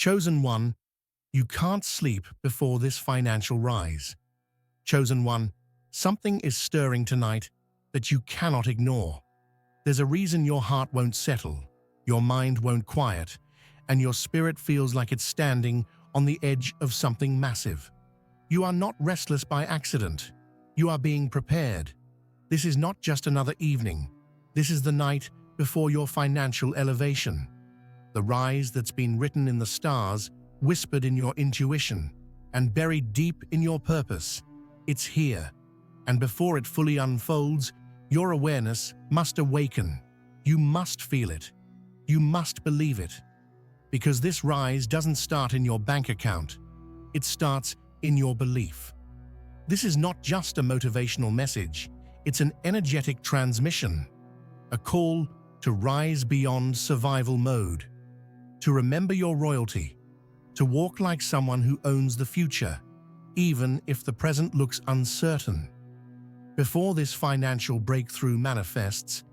Chosen one, you can't sleep before this financial rise. Chosen one, something is stirring tonight that you cannot ignore. There's a reason your heart won't settle, your mind won't quiet, and your spirit feels like it's standing on the edge of something massive. You are not restless by accident. You are being prepared. This is not just another evening. This is the night before your financial elevation. The rise that's been written in the stars, whispered in your intuition, and buried deep in your purpose. It's here. And before it fully unfolds, your awareness must awaken. You must feel it. You must believe it. Because this rise doesn't start in your bank account. It starts in your belief. This is not just a motivational message. It's an energetic transmission. A call to rise beyond survival mode. To remember your royalty. To walk like someone who owns the future, even if the present looks uncertain. Before this financial breakthrough manifests,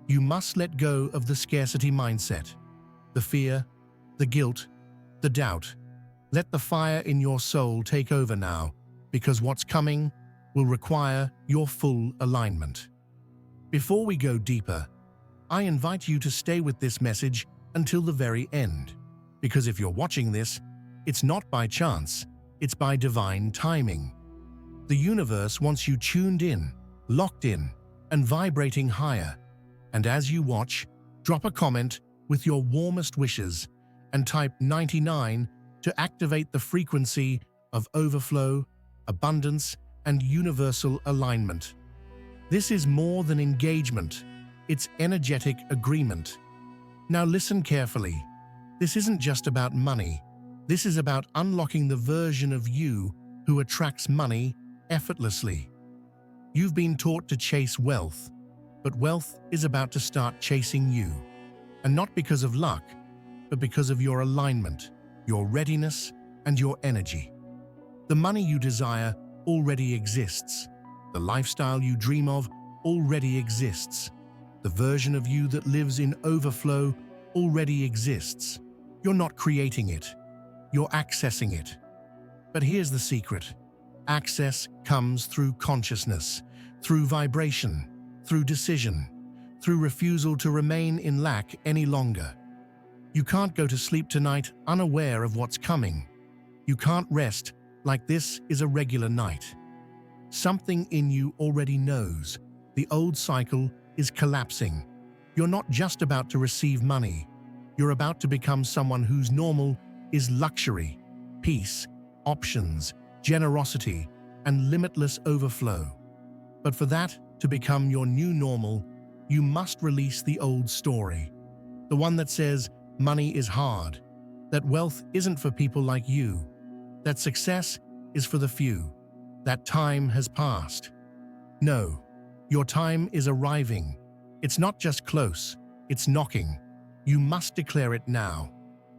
you must let go of the scarcity mindset, the fear, the guilt, the doubt. Let the fire in your soul take over now, because what's coming will require your full alignment. Before we go deeper, I invite you to stay with this message until the very end, because if you're watching this, it's not by chance, it's by divine timing. The universe wants you tuned in, locked in, and vibrating higher. And as you watch, drop a comment with your warmest wishes and type 99 to activate the frequency of overflow, abundance, and universal alignment. This is more than engagement, it's energetic agreement. Now listen carefully. This isn't just about money. This is about unlocking the version of you who attracts money effortlessly. You've been taught to chase wealth, but wealth is about to start chasing you. And not because of luck, but because of your alignment, your readiness, and your energy. The money you desire already exists. The lifestyle you dream of already exists. The version of you that lives in overflow already exists. You're not creating it. You're accessing it. But here's the secret. Access comes through consciousness, through vibration, through decision, through refusal to remain in lack any longer. You can't go to sleep tonight unaware of what's coming. You can't rest like this is a regular night. Something in you already knows. The old cycle is collapsing. You're not just about to receive money. You're about to become someone whose normal is luxury, peace, options, generosity, and limitless overflow. But for that to become your new normal, you must release the old story. The one that says money is hard, that wealth isn't for people like you, that success is for the few, that time has passed. No, your time is arriving. It's not just close, it's knocking. You must declare it now,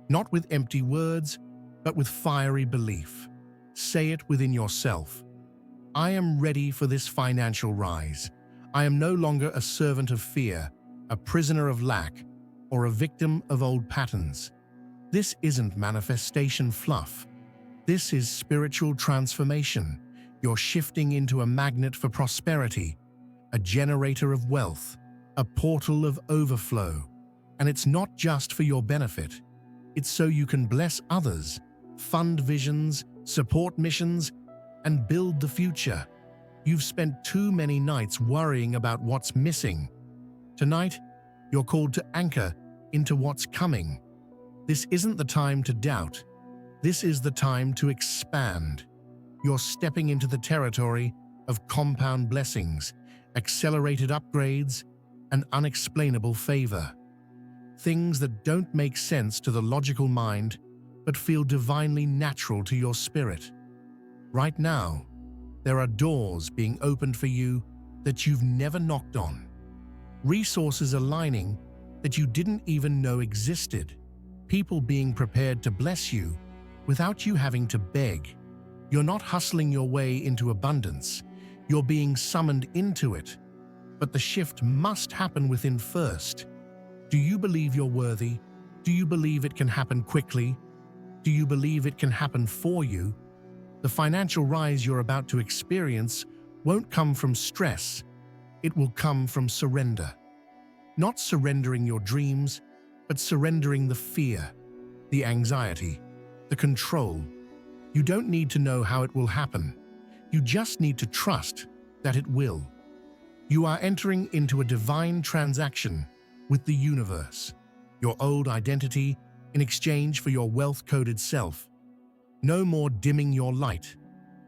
not with empty words, but with fiery belief. Say it within yourself. I am ready for this financial rise. I am no longer a servant of fear, a prisoner of lack, or a victim of old patterns. This isn't manifestation fluff. This is spiritual transformation. You're shifting into a magnet for prosperity, a generator of wealth, a portal of overflow. And it's not just for your benefit. It's so you can bless others, fund visions, support missions, and build the future. You've spent too many nights worrying about what's missing. Tonight, you're called to anchor into what's coming. This isn't the time to doubt. This is the time to expand. You're stepping into the territory of compound blessings, accelerated upgrades, and unexplainable favor. Things that don't make sense to the logical mind, but feel divinely natural to your spirit. Right now, there are doors being opened for you that you've never knocked on. Resources aligning that you didn't even know existed. People being prepared to bless you without you having to beg. You're not hustling your way into abundance. You're being summoned into it. But the shift must happen within first. Do you believe you're worthy? Do you believe it can happen quickly? Do you believe it can happen for you? The financial rise you're about to experience won't come from stress. It will come from surrender. Not surrendering your dreams, but surrendering the fear, the anxiety, the control. You don't need to know how it will happen. You just need to trust that it will. You are entering into a divine transaction with the universe, your old identity in exchange for your wealth-coded self. No more dimming your light.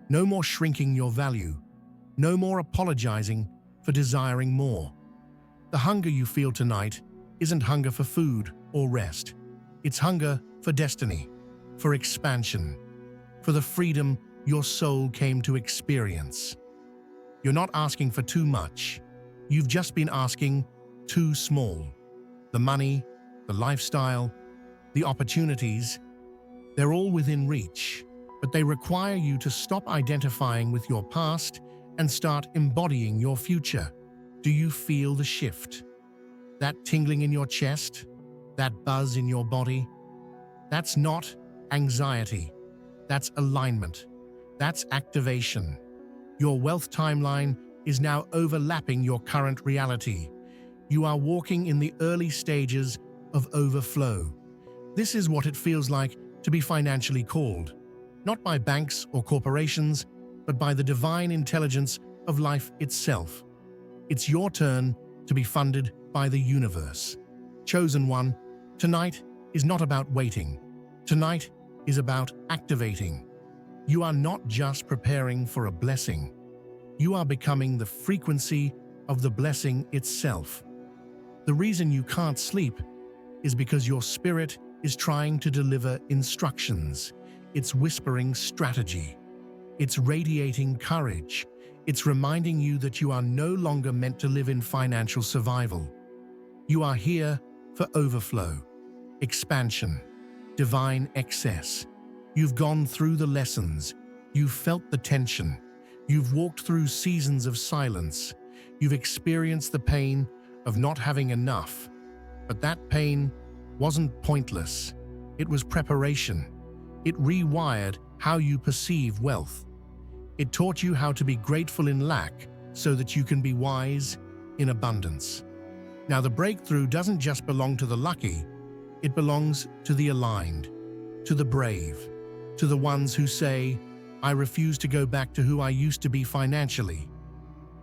No more shrinking your value. No more apologizing for desiring more. The hunger you feel tonight isn't hunger for food or rest. It's hunger for destiny, for expansion, for the freedom your soul came to experience. You're not asking for too much. You've just been asking too small. The money, the lifestyle, the opportunities, they're all within reach, but they require you to stop identifying with your past and start embodying your future. Do you feel the shift? That tingling in your chest? That buzz in your body? That's not anxiety. That's alignment. That's activation. Your wealth timeline is now overlapping your current reality. You are walking in the early stages of overflow. This is what it feels like to be financially called, not by banks or corporations, but by the divine intelligence of life itself. It's your turn to be funded by the universe. Chosen one, tonight is not about waiting. Tonight is about activating. You are not just preparing for a blessing. You are becoming the frequency of the blessing itself. The reason you can't sleep is because your spirit is trying to deliver instructions. It's whispering strategy. It's radiating courage. It's reminding you that you are no longer meant to live in financial survival. You are here for overflow, expansion, divine excess. You've gone through the lessons. You've felt the tension. You've walked through seasons of silence. You've experienced the pain of not having enough. But that pain wasn't pointless. It was preparation. It rewired how you perceive wealth. It taught you how to be grateful in lack so that you can be wise in abundance. Now, the breakthrough doesn't just belong to the lucky. It belongs to the aligned, to the brave, to the ones who say, I refuse to go back to who I used to be financially.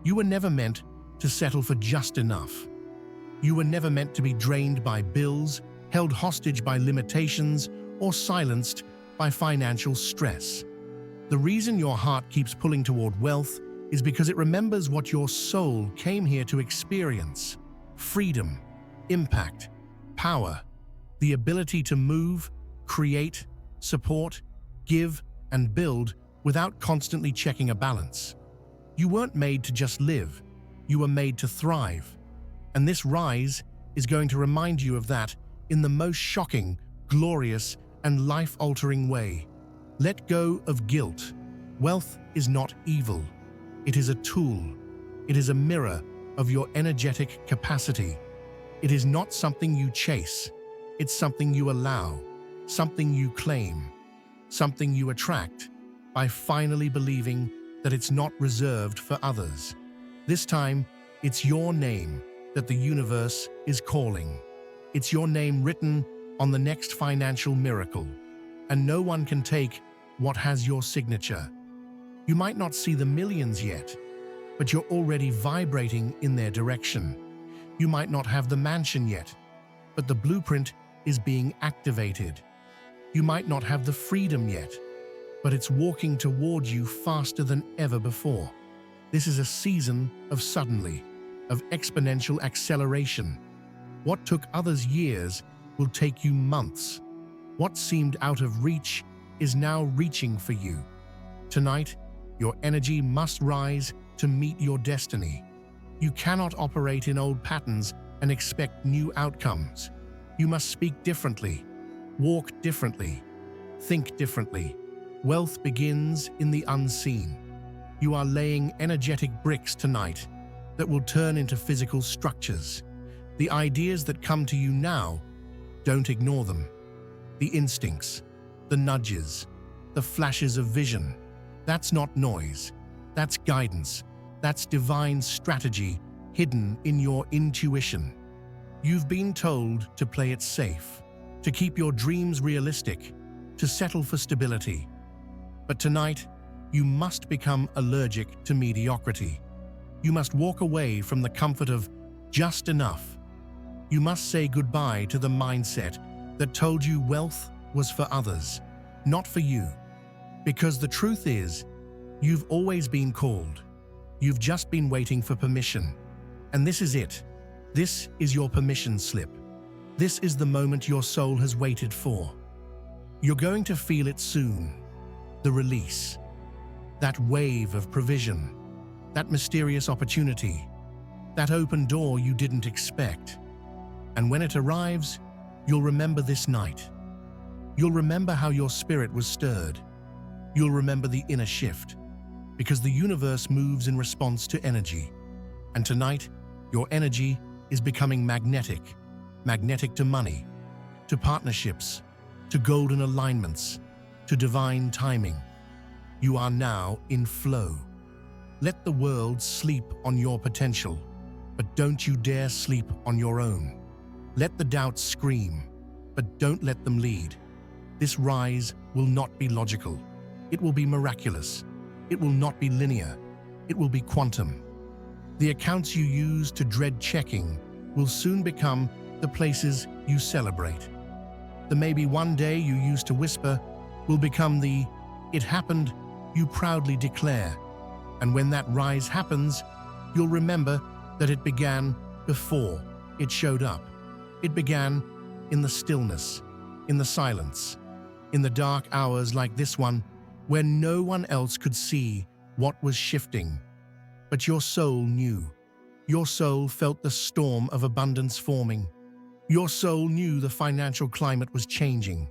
You were never meant to settle for just enough. You were never meant to be drained by bills, held hostage by limitations, or silenced by financial stress. The reason your heart keeps pulling toward wealth is because it remembers what your soul came here to experience: freedom, impact, power, the ability to move, create, support, give, and build without constantly checking a balance. You weren't made to just live, you were made to thrive. And this rise is going to remind you of that in the most shocking, glorious, and life-altering way. Let go of guilt. Wealth is not evil. It is a tool. It is a mirror of your energetic capacity. It is not something you chase. It's something you allow, something you claim, something you attract by finally believing that it's not reserved for others. This time, it's your name that the universe is calling. It's your name written on the next financial miracle, and no one can take what has your signature. You might not see the millions yet, but you're already vibrating in their direction. You might not have the mansion yet, but the blueprint is being activated. You might not have the freedom yet, but it's walking toward you faster than ever before. This is a season of suddenly, of exponential acceleration. What took others years will take you months. What seemed out of reach is now reaching for you. Tonight, your energy must rise to meet your destiny. You cannot operate in old patterns and expect new outcomes. You must speak differently, walk differently, think differently. Wealth begins in the unseen. You are laying energetic bricks tonight that will turn into physical structures. The ideas that come to you now, don't ignore them. The instincts, the nudges, the flashes of vision. That's not noise. That's guidance. That's divine strategy hidden in your intuition. You've been told to play it safe, to keep your dreams realistic, to settle for stability. But tonight, you must become allergic to mediocrity. You must walk away from the comfort of just enough. You must say goodbye to the mindset that told you wealth was for others, not for you. Because the truth is, you've always been called. You've just been waiting for permission. And this is it. This is your permission slip. This is the moment your soul has waited for. You're going to feel it soon. The release. That wave of provision. That mysterious opportunity. That open door you didn't expect. And when it arrives, you'll remember this night. You'll remember how your spirit was stirred. You'll remember the inner shift. Because the universe moves in response to energy. And tonight, your energy is becoming magnetic. Magnetic to money, to partnerships, to golden alignments, to divine timing. You are now in flow. Let the world sleep on your potential, but don't you dare sleep on your own. Let the doubts scream, but don't let them lead. This rise will not be logical. It will be miraculous. It will not be linear. It will be quantum. The accounts you use to dread checking will soon become the places you celebrate. The maybe one day you used to whisper will become the "it happened" you proudly declare. And when that rise happens, you'll remember that it began before it showed up. It began in the stillness, in the silence, in the dark hours like this one, where no one else could see what was shifting. But your soul knew. Your soul felt the storm of abundance forming. Your soul knew the financial climate was changing.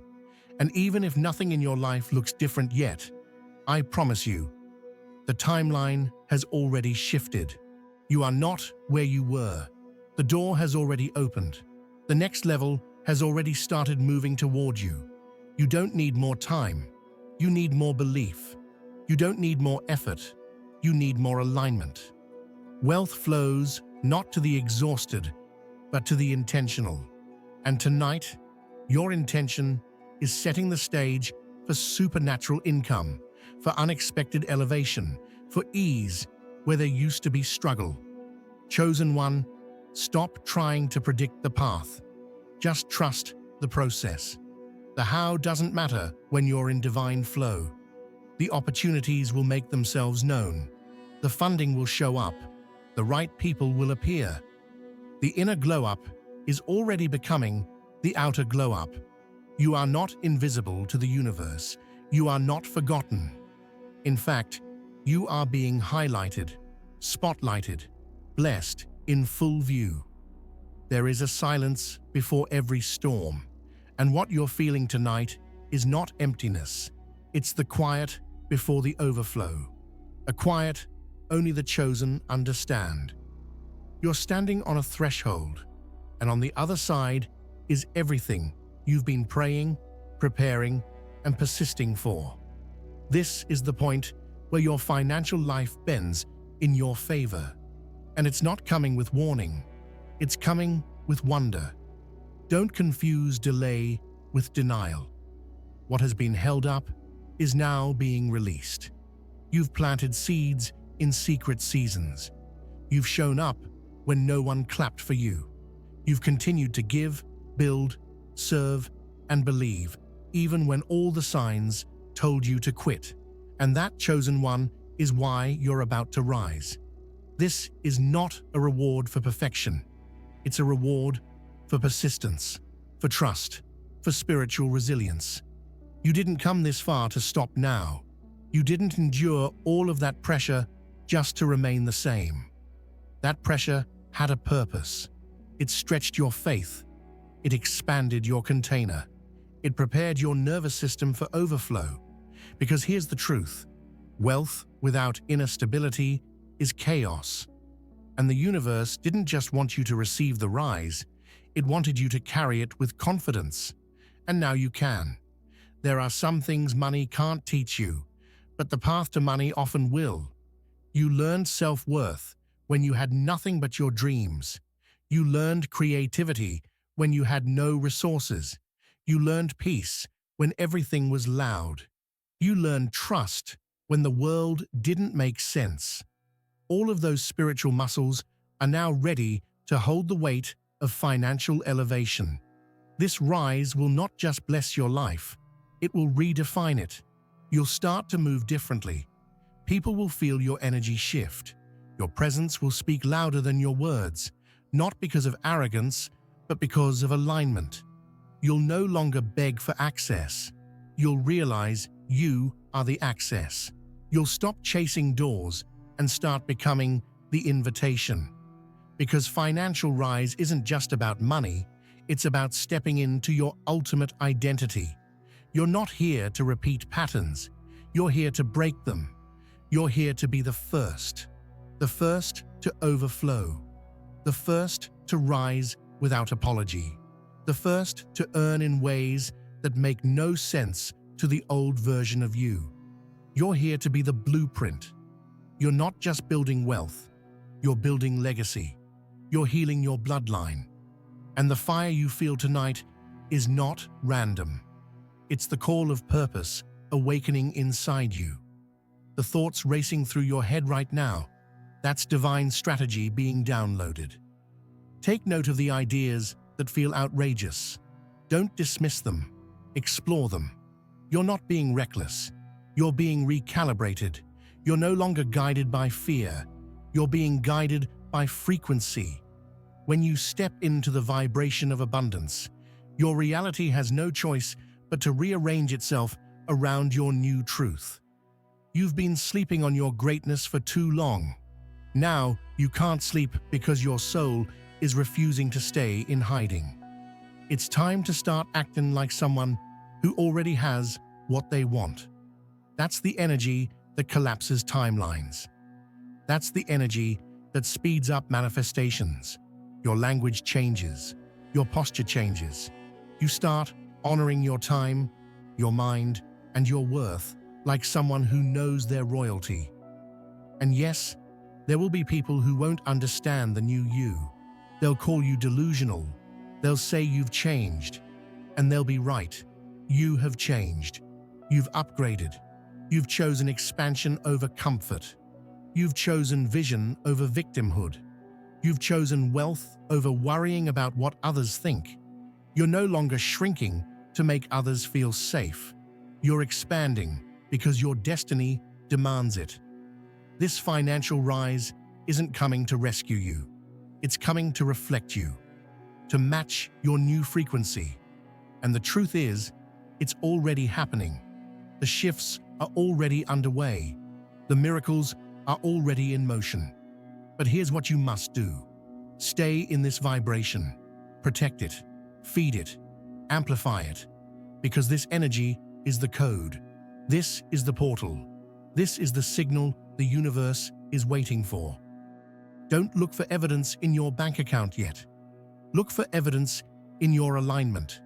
And even if nothing in your life looks different yet, I promise you, the timeline has already shifted. You are not where you were. The door has already opened. The next level has already started moving toward you. You don't need more time. You need more belief. You don't need more effort. You need more alignment. Wealth flows not to the exhausted, but to the intentional. And tonight, your intention is setting the stage for supernatural income, for unexpected elevation, for ease where there used to be struggle. Chosen one, stop trying to predict the path. Just trust the process. The how doesn't matter when you're in divine flow. The opportunities will make themselves known. The funding will show up. The right people will appear. The inner glow-up is already becoming the outer glow-up. You are not invisible to the universe. You are not forgotten. In fact, you are being highlighted, spotlighted, blessed in full view. There is a silence before every storm, and what you're feeling tonight is not emptiness. It's the quiet before the overflow. A quiet only the chosen understand. You're standing on a threshold, and on the other side is everything you've been praying, preparing, and persisting for. This is the point where your financial life bends in your favor. And it's not coming with warning. It's coming with wonder. Don't confuse delay with denial. What has been held up is now being released. You've planted seeds in secret seasons. You've shown up when no one clapped for you. You've continued to give, build, serve, and believe, even when all the signs told you to quit. And that chosen one is why you're about to rise. This is not a reward for perfection. It's a reward for persistence, for trust, for spiritual resilience. You didn't come this far to stop now. You didn't endure all of that pressure just to remain the same. That pressure had a purpose. It stretched your faith. It expanded your container. It prepared your nervous system for overflow. Because here's the truth. Wealth without inner stability is chaos. And the universe didn't just want you to receive the rise, it wanted you to carry it with confidence. And now you can. There are some things money can't teach you, but the path to money often will. You learned self-worth when you had nothing but your dreams. You learned creativity when you had no resources. You learned peace when everything was loud. You learned trust when the world didn't make sense. All of those spiritual muscles are now ready to hold the weight of financial elevation. This rise will not just bless your life, it will redefine it. You'll start to move differently. People will feel your energy shift. Your presence will speak louder than your words, not because of arrogance, but because of alignment. You'll no longer beg for access. You'll realize you are the access. You'll stop chasing doors and start becoming the invitation. Because financial rise isn't just about money, it's about stepping into your ultimate identity. You're not here to repeat patterns. You're here to break them. You're here to be the first to overflow, the first to rise without apology, the first to earn in ways that make no sense to the old version of you. You're here to be the blueprint. You're not just building wealth, you're building legacy. You're healing your bloodline. And the fire you feel tonight is not random. It's the call of purpose awakening inside you. The thoughts racing through your head right now, that's divine strategy being downloaded. Take note of the ideas that feel outrageous. Don't dismiss them. Explore them. You're not being reckless. You're being recalibrated. You're no longer guided by fear. You're being guided by frequency. When you step into the vibration of abundance, your reality has no choice but to rearrange itself around your new truth. You've been sleeping on your greatness for too long. Now you can't sleep because your soul is refusing to stay in hiding. It's time to start acting like someone who already has what they want. That's the energy that collapses timelines. That's the energy that speeds up manifestations. Your language changes. Your posture changes. You start honoring your time, your mind, and your worth like someone who knows their royalty. And yes, there will be people who won't understand the new you. They'll call you delusional. They'll say you've changed. And they'll be right. You have changed. You've upgraded. You've chosen expansion over comfort. You've chosen vision over victimhood. You've chosen wealth over worrying about what others think. You're no longer shrinking to make others feel safe. You're expanding because your destiny demands it. This financial rise isn't coming to rescue you. It's coming to reflect you, to match your new frequency. And the truth is, it's already happening. The shifts are already underway. The miracles are already in motion. But here's what you must do. Stay in this vibration. Protect it. Feed it. Amplify it. Because this energy is the code. This is the portal. This is the signal the universe is waiting for. Don't look for evidence in your bank account yet. Look for evidence in your alignment,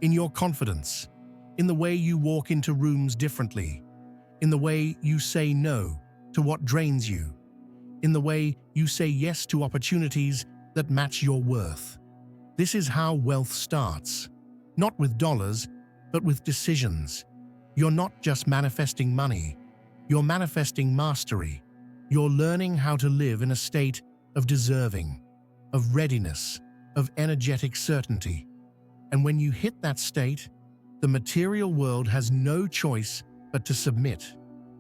in your confidence, in the way you walk into rooms differently, in the way you say no to what drains you, in the way you say yes to opportunities that match your worth. This is how wealth starts, not with dollars, but with decisions. You're not just manifesting money, you're manifesting mastery. You're learning how to live in a state of deserving, of readiness, of energetic certainty. And when you hit that state, the material world has no choice but to submit.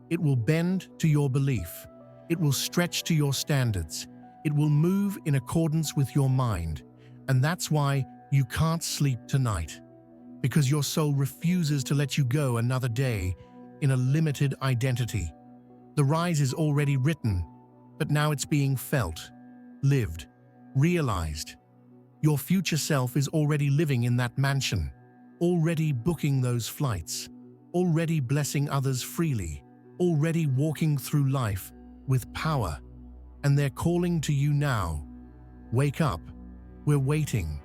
It will bend to your belief. It will stretch to your standards. It will move in accordance with your mind. And that's why you can't sleep tonight. Because your soul refuses to let you go another day in a limited identity. The rise is already written, but now it's being felt, lived, realized. Your future self is already living in that mansion, already booking those flights, already blessing others freely, already walking through life with power. And they're calling to you now. Wake up. We're waiting.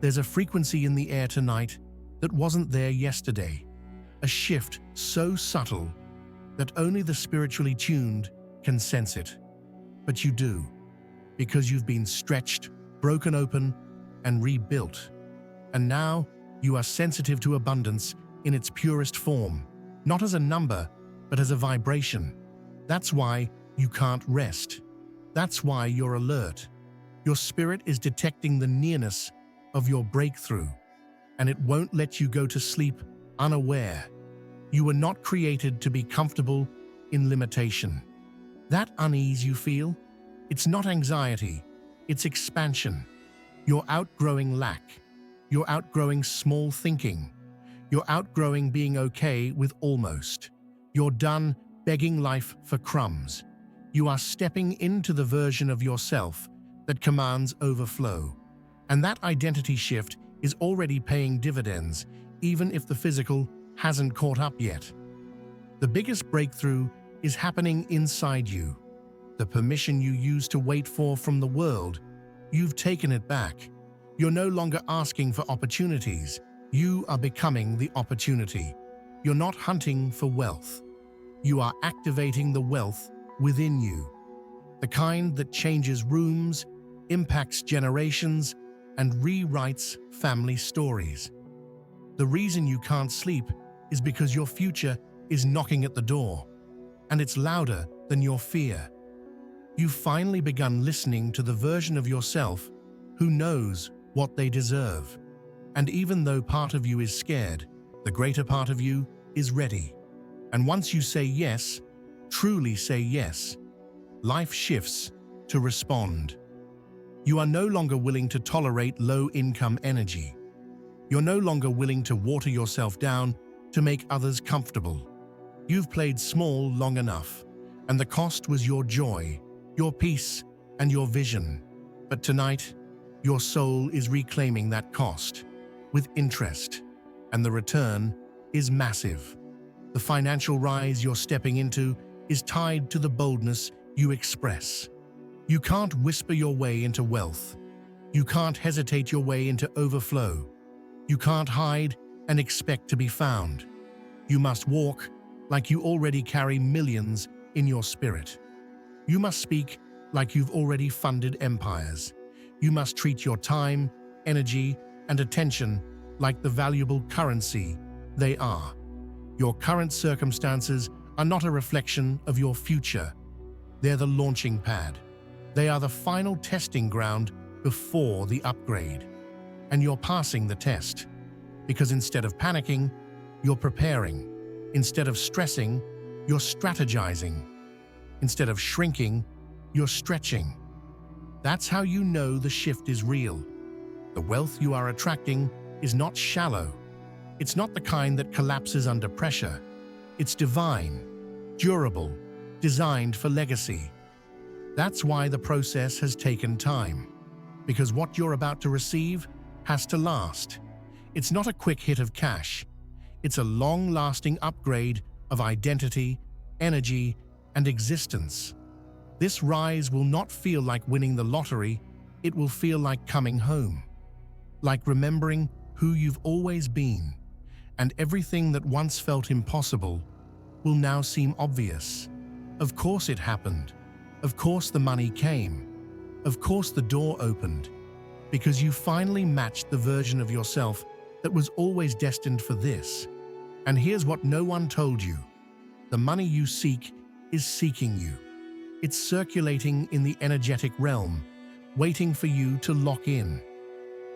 There's a frequency in the air tonight that wasn't there yesterday. a shift so subtle that only the spiritually tuned can sense it. But you do, because you've been stretched, broken open, and rebuilt. And now you are sensitive to abundance in its purest form, not as a number, but as a vibration. That's why you can't rest. That's why you're alert. Your spirit is detecting the nearness of your breakthrough, and it won't let you go to sleep unaware. You were not created to be comfortable in limitation. That unease you feel, it's not anxiety, it's expansion. You're outgrowing lack. You're outgrowing small thinking. You're outgrowing being okay with almost. You're done begging life for crumbs. You are stepping into the version of yourself that commands overflow. And that identity shift is already paying dividends, even if the physical hasn't caught up yet. The biggest breakthrough is happening inside you. The permission you used to wait for from the world, you've taken it back. You're no longer asking for opportunities. You are becoming the opportunity. You're not hunting for wealth. You are activating the wealth within you. The kind that changes rooms, impacts generations, and rewrites family stories. The reason you can't sleep is because your future is knocking at the door, and it's louder than your fear. You've finally begun listening to the version of yourself who knows what they deserve. And even though part of you is scared, the greater part of you is ready. And once you say yes, truly say yes, life shifts to respond. You are no longer willing to tolerate low-income energy. You're no longer willing to water yourself down to make others comfortable. You've played small long enough, and the cost was your joy, your peace, and your vision. But tonight, your soul is reclaiming that cost with interest, and the return is massive. The financial rise you're stepping into is tied to the boldness you express. You can't whisper your way into wealth. You can't hesitate your way into overflow. You can't hide and expect to be found. You must walk like you already carry millions in your spirit. You must speak like you've already funded empires. You must treat your time, energy, and attention like the valuable currency they are. Your current circumstances are not a reflection of your future. They're the launching pad. They are the final testing ground before the upgrade. And you're passing the test. Because instead of panicking, you're preparing. Instead of stressing, you're strategizing. Instead of shrinking, you're stretching. That's how you know the shift is real. The wealth you are attracting is not shallow. It's not the kind that collapses under pressure. It's divine, durable, designed for legacy. That's why the process has taken time. Because what you're about to receive has to last. It's not a quick hit of cash. It's a long-lasting upgrade of identity, energy, and existence. This rise will not feel like winning the lottery. It will feel like coming home. Like remembering who you've always been. And everything that once felt impossible will now seem obvious. Of course it happened. Of course the money came. Of course the door opened. Because you finally matched the version of yourself that was always destined for this. And here's what no one told you. The money you seek is seeking you. It's circulating in the energetic realm, waiting for you to lock in.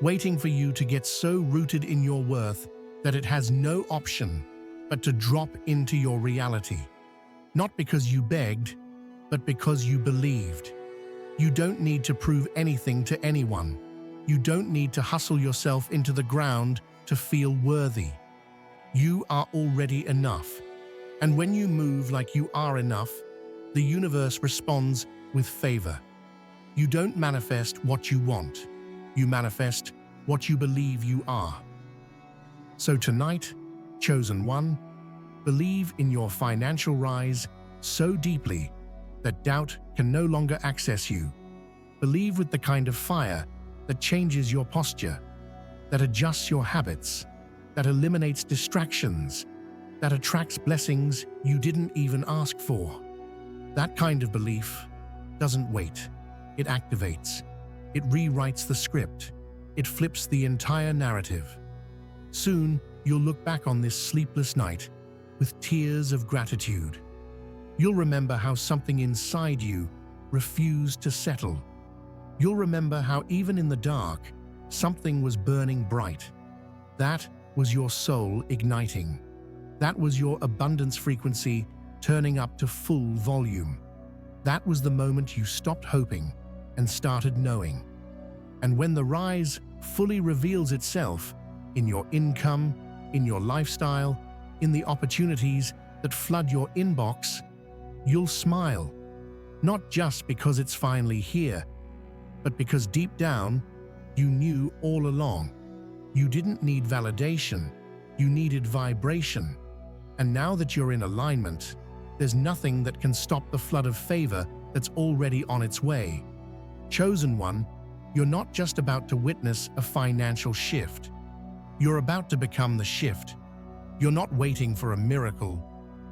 Waiting for you to get so rooted in your worth that it has no option but to drop into your reality. Not because you begged, but because you believed. You don't need to prove anything to anyone. You don't need to hustle yourself into the ground to feel worthy. You are already enough. And when you move like you are enough, the universe responds with favor. You don't manifest what you want. You manifest what you believe you are. So tonight, chosen one, believe in your financial rise so deeply that doubt can no longer access you. Believe with the kind of fire that changes your posture, that adjusts your habits, that eliminates distractions, that attracts blessings you didn't even ask for. That kind of belief doesn't wait. It activates. It rewrites the script. It flips the entire narrative. Soon, you'll look back on this sleepless night with tears of gratitude. You'll remember how something inside you refused to settle. You'll remember how even in the dark, something was burning bright. That was your soul igniting. That was your abundance frequency turning up to full volume. That was the moment you stopped hoping and started knowing. And when the rise fully reveals itself in your income, in your lifestyle, in the opportunities that flood your inbox, you'll smile. Not just because it's finally here, but because deep down, you knew all along. You didn't need validation, you needed vibration. And now that you're in alignment, there's nothing that can stop the flood of favor that's already on its way. Chosen one, you're not just about to witness a financial shift. You're about to become the shift. You're not waiting for a miracle.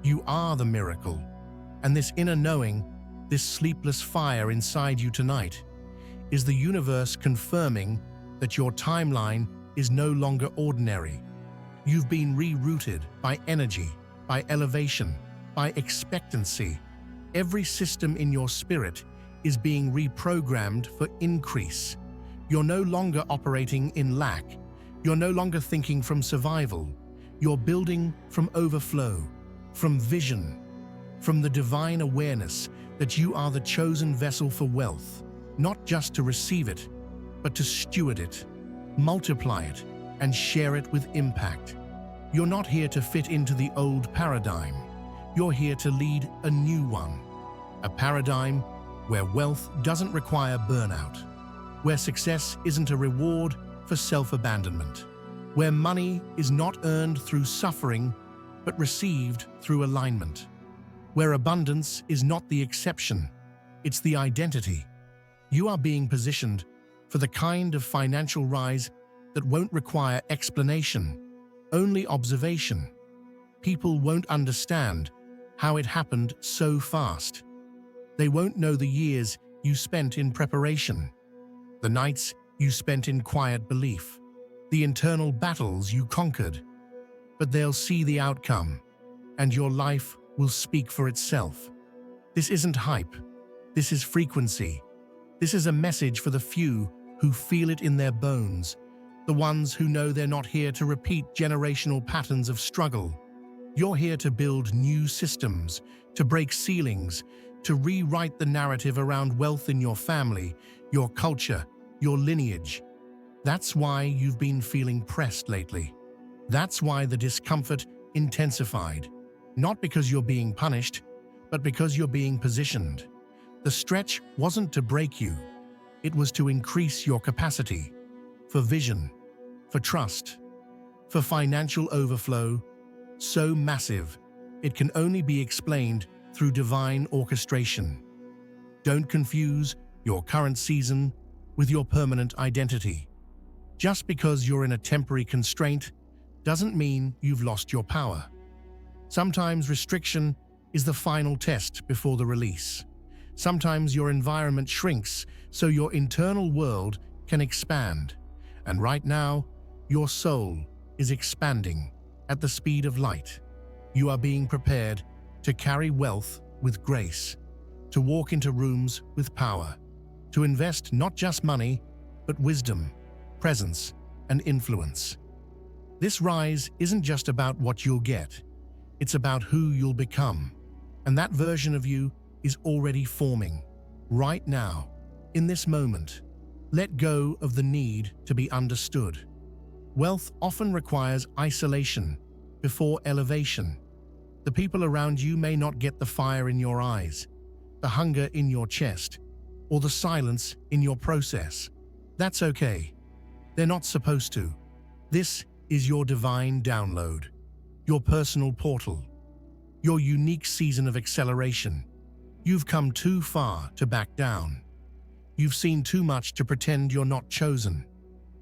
You are the miracle. And this inner knowing, this sleepless fire inside you tonight, is the universe confirming that your timeline is no longer ordinary. You've been rerouted by energy, by elevation, by expectancy. Every system in your spirit is being reprogrammed for increase. You're no longer operating in lack. You're no longer thinking from survival. You're building from overflow, from vision, from the divine awareness that you are the chosen vessel for wealth, not just to receive it, but to steward it, multiply it, and share it with impact. You're not here to fit into the old paradigm. You're here to lead a new one. A paradigm where wealth doesn't require burnout, where success isn't a reward for self-abandonment, where money is not earned through suffering, but received through alignment, where abundance is not the exception, it's the identity. You are being positioned for the kind of financial rise that won't require explanation, only observation. People won't understand how it happened so fast. They won't know the years you spent in preparation, the nights you spent in quiet belief, the internal battles you conquered. But they'll see the outcome, and your life will speak for itself. This isn't hype. This is frequency. This is a message for the few who feel it in their bones, the ones who know they're not here to repeat generational patterns of struggle. You're here to build new systems, to break ceilings, to rewrite the narrative around wealth in your family, your culture, your lineage. That's why you've been feeling pressed lately. That's why the discomfort intensified. Not because you're being punished, but because you're being positioned. The stretch wasn't to break you. It was to increase your capacity for vision, for trust, for financial overflow, so massive it can only be explained through divine orchestration. Don't confuse your current season with your permanent identity. Just because you're in a temporary constraint doesn't mean you've lost your power. Sometimes restriction is the final test before the release. Sometimes your environment shrinks so your internal world can expand. And right now, your soul is expanding at the speed of light. You are being prepared to carry wealth with grace, to walk into rooms with power, to invest not just money, but wisdom, presence, and influence. This rise isn't just about what you'll get, it's about who you'll become. And that version of you is already forming, right now, in this moment. Let go of the need to be understood. Wealth often requires isolation before elevation. The people around you may not get the fire in your eyes, the hunger in your chest, or the silence in your process. That's okay. They're not supposed to. This is your divine download, your personal portal, your unique season of acceleration. You've come too far to back down. You've seen too much to pretend you're not chosen.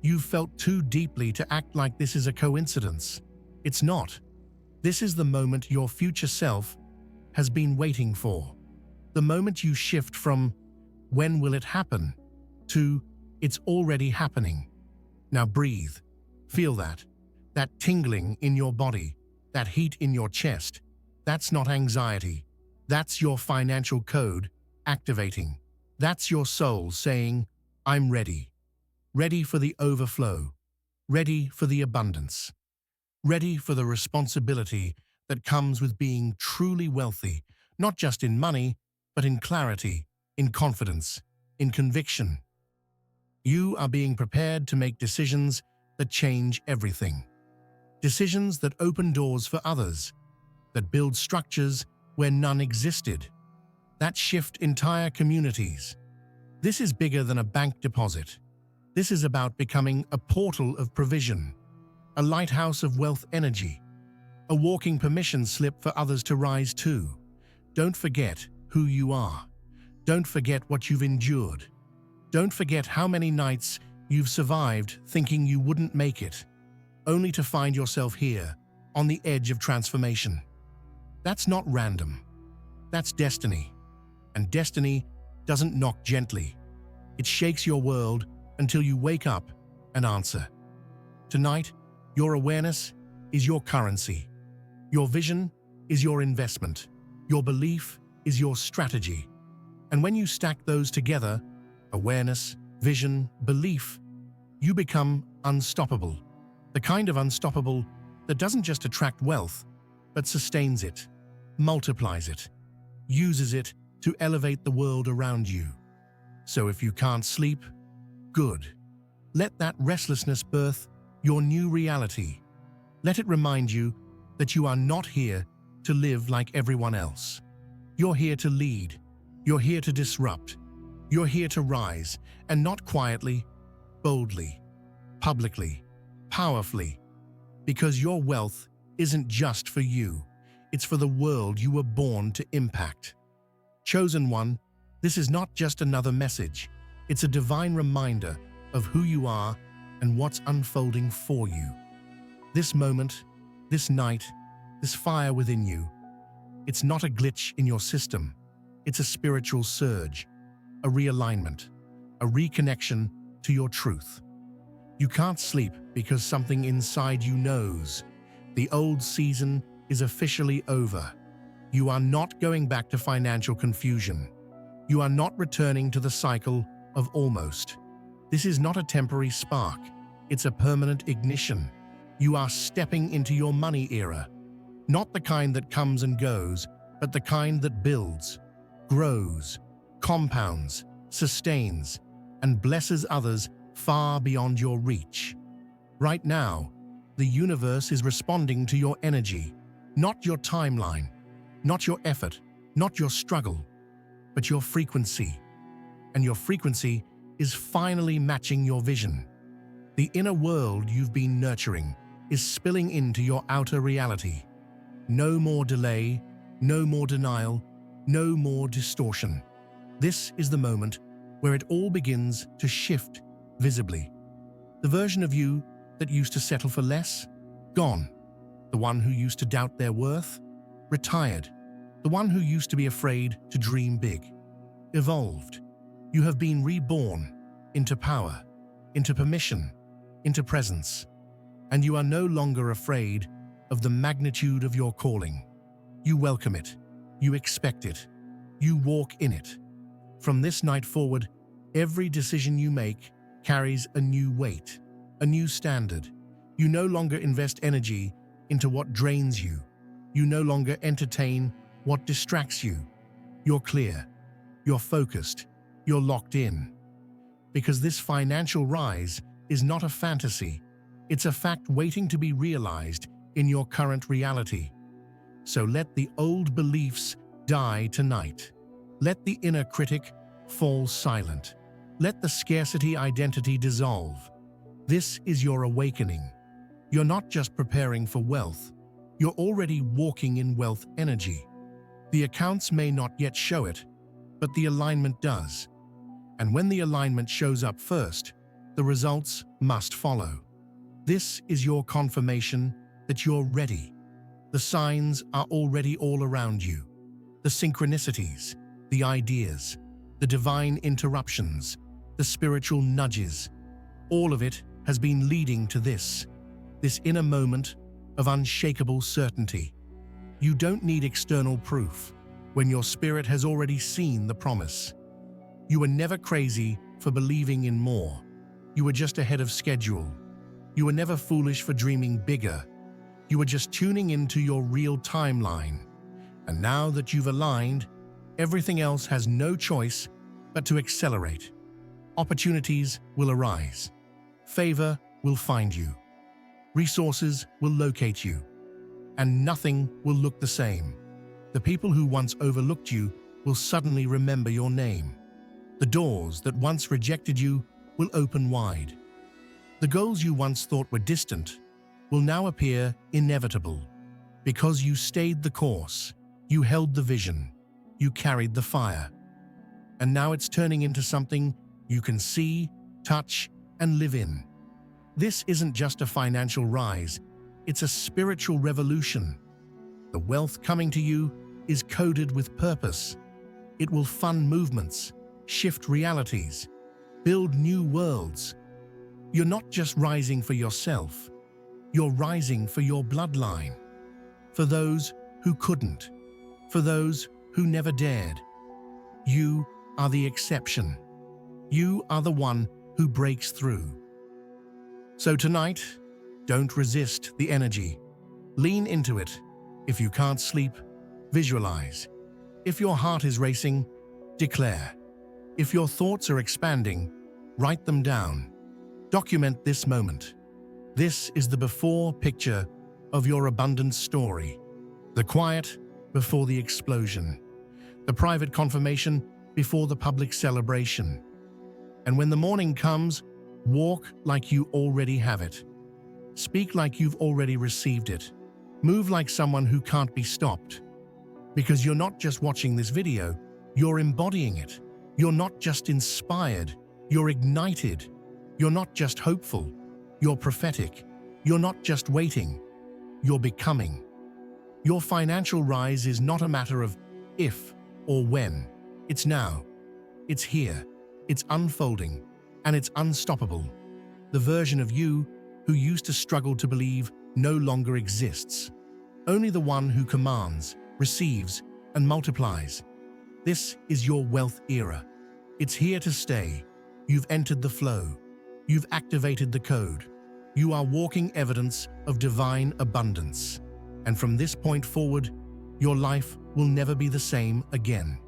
You've felt too deeply to act like this is a coincidence. It's not. This is the moment your future self has been waiting for. The moment you shift from "when will it happen" to "it's already happening." Now breathe. Feel that tingling in your body, that heat in your chest. That's not anxiety. That's your financial code activating. That's your soul saying, "I'm ready." Ready for the overflow. Ready for the abundance. Ready for the responsibility that comes with being truly wealthy, not just in money, but in clarity, in confidence, in conviction. You are being prepared to make decisions that change everything. Decisions that open doors for others, that build structures where none existed, that shift entire communities. This is bigger than a bank deposit. This is about becoming a portal of provision, a lighthouse of wealth energy, a walking permission slip for others to rise to. Don't forget who you are. Don't forget what you've endured. Don't forget how many nights you've survived thinking you wouldn't make it, only to find yourself here, on the edge of transformation. That's not random. That's destiny. And destiny doesn't knock gently. It shakes your world until you wake up and answer. Tonight, your awareness is your currency. Your vision is your investment. Your belief is your strategy. And when you stack those together, awareness, vision, belief, you become unstoppable. The kind of unstoppable that doesn't just attract wealth, but sustains it, multiplies it, uses it to elevate the world around you. So if you can't sleep, good. Let that restlessness birth your new reality. Let it remind you that you are not here to live like everyone else. You're here to lead. You're here to disrupt. You're here to rise, and not quietly, boldly, publicly, powerfully. Because your wealth isn't just for you. It's for the world you were born to impact. Chosen one, this is not just another message. It's a divine reminder of who you are and what's unfolding for you. This moment, this night, this fire within you, it's not a glitch in your system. It's a spiritual surge, a realignment, a reconnection to your truth. You can't sleep because something inside you knows. The old season is officially over. You are not going back to financial confusion. You are not returning to the cycle of almost. This is not a temporary spark. It's a permanent ignition. You are stepping into your money era. Not the kind that comes and goes, but the kind that builds, grows, compounds, sustains, and blesses others far beyond your reach. Right now, the universe is responding to your energy, not your timeline, not your effort, not your struggle, but your frequency. And your frequency is finally matching your vision. The inner world you've been nurturing is spilling into your outer reality. No more delay, no more denial, no more distortion. This is the moment where it all begins to shift visibly. The version of you that used to settle for less, gone. The one who used to doubt their worth, retired. The one who used to be afraid to dream big, evolved. You have been reborn into power, into permission, into presence. And you are no longer afraid of the magnitude of your calling. You welcome it. You expect it. You walk in it. From this night forward, every decision you make carries a new weight, a new standard. You no longer invest energy into what drains you. You no longer entertain what distracts you. You're clear. You're focused. You're locked in. Because this financial rise is not a fantasy. It's a fact waiting to be realized in your current reality. So let the old beliefs die tonight. Let the inner critic fall silent. Let the scarcity identity dissolve. This is your awakening. You're not just preparing for wealth. You're already walking in wealth energy. The accounts may not yet show it, but the alignment does. And when the alignment shows up first, the results must follow. This is your confirmation that you're ready. The signs are already all around you. The synchronicities, the ideas, the divine interruptions, the spiritual nudges, all of it has been leading to this inner moment of unshakable certainty. You don't need external proof when your spirit has already seen the promise. You were never crazy for believing in more. You were just ahead of schedule. You were never foolish for dreaming bigger. You were just tuning into your real timeline. And now that you've aligned, everything else has no choice but to accelerate. Opportunities will arise. Favor will find you. Resources will locate you. And nothing will look the same. The people who once overlooked you will suddenly remember your name. The doors that once rejected you will open wide. The goals you once thought were distant will now appear inevitable. Because you stayed the course, you held the vision, you carried the fire. And now it's turning into something you can see, touch, and live in. This isn't just a financial rise, it's a spiritual revolution. The wealth coming to you is coded with purpose. It will fund movements, shift realities, build new worlds. You're not just rising for yourself, you're rising for your bloodline, for those who couldn't, for those who never dared. You are the exception. You are the one who breaks through. So tonight, don't resist the energy. Lean into it. If you can't sleep, visualize. If your heart is racing, declare. If your thoughts are expanding, write them down. Document this moment. This is the before picture of your abundance story. The quiet before the explosion. The private confirmation before the public celebration. And when the morning comes, walk like you already have it. Speak like you've already received it. Move like someone who can't be stopped. Because you're not just watching this video, you're embodying it. You're not just inspired, you're ignited. You're not just hopeful, you're prophetic. You're not just waiting, you're becoming. Your financial rise is not a matter of if or when. It's now. It's here. It's unfolding. And it's unstoppable. The version of you who used to struggle to believe no longer exists. Only the one who commands, receives, and multiplies. This is your wealth era. It's here to stay. You've entered the flow. You've activated the code. You are walking evidence of divine abundance. And from this point forward, your life will never be the same again.